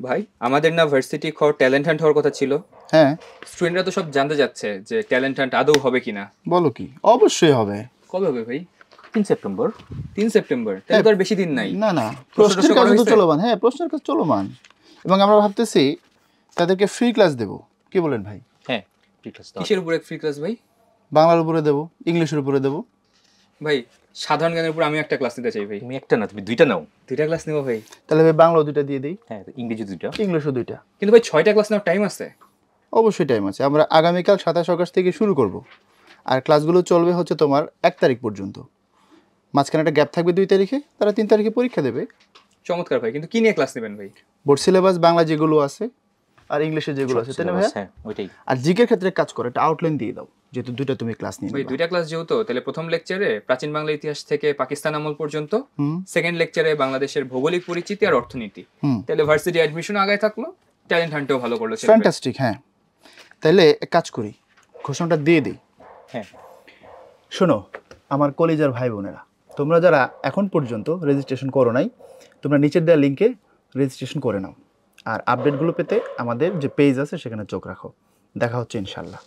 ভাই আমাদের না ভার্সিটি ট্যালেন্ট হান্ট হওয়ার কথা ছিল। হ্যাঁ, স্টুডেন্টরা তো সব জানতে যাচ্ছে যে ট্যালেন্ট হান্ট আদৌ হবে কিনা। বলো কি? অবশ্যই হবে। কবে হবে ভাই? 3 সেপ্টেম্বর। 3 সেপ্টেম্বর, তাহলে তো আর বেশি দিন নাই। না না, প্রশ্ন প্রশ্নের টশ্ন কাজ করা তো হয়েছে? চলমান। হ্যাঁ, প্রশ্নের কাজ চলমান। এবং আমরা ভাবতেছি তাদেরকে ফ্রি ক্লাস দেব। কি বলেন ভাই? হ্যাঁ, ক্লাস তো কিসের উপরে ফ্রি ক্লাস ভাই? বাংলার উপরে দেব, ইংলিশের উপরে দেব। ভাই সাধারণ জ্ঞানের উপর আমি একটা ক্লাস নিতে চাই ভাই। তুমি একটা না, তুমি 2টা নাও। 2টা ক্লাস নেবো ভাই। তাহলে ভাই বাংলা 2টা দিয়ে দিই, হ্যাঁ, ইংরেজি 2টা। ইংলিশও 2টা। কিন্তু ভাই 6টা ক্লাস নেওয়ার টাইম আছে। অবশ্যই টাইম আছে। আমরা আগামীকাল 27 আগস্ট থেকে শুরু করব। আর ক্লাসগুলো চলবে হচ্ছে তোমার 1 তারিখ পর্যন্ত। মাঝখানে একটা গ্যাপ থাকবে 2 তারিখে, তারা 3 তারিখে পরীক্ষা দেবে। চমৎকার ভাই, কিন্তু কি নিয়ে ক্লাস নেবেন ভাই? বোর্ড সিলেবাস বাংলা যেগুলো আছে আর ইংলিশে যেগুলো আছে, তাই না ভাইয়া? হ্যাঁ, ওইটাই। আর জিকের ক্ষেত্রে কাজ করে একটা আউটলাইন দিয়ে দাও, যেহেতু 2টা তুমি ক্লাস নিয়ে ভাই নিবা। 2টা ক্লাস যেহেতু, তাহলে প্রথম লেকচারে প্রাচীন বাংলা ইতিহাস থেকে পাকিস্তান আমল পর্যন্ত, হুম সেকেন্ড লেকচারে বাংলাদেশের ভৌগোলিক পরিচিতি আর অর্থনীতি। হুম তাহলে ভার্সিটি অ্যাডমিশন আগায় থাকলো, ট্যালেন্ট হান্টও ভালো করলো ছেলেটা। ফ্যান্টাস্টিক। হ্যাঁ, তাহলে এক কাজ করি, ঘোষণাটা দিয়ে দিই। হ্যাঁ, শোনো আমার কলেজের ভাই বোনেরা, তোমরা যারা এখন পর্যন্ত রেজিস্ট্রেশন করো নাই, তোমরা নিচের দেওয়া লিঙ্কে রেজিস্ট্রেশন করে নাও। আর আপডেটগুলো পেতে আমাদের যে পেজ আছে সেখানে চোখ রাখো। দেখা হচ্ছে ইনশাল্লাহ।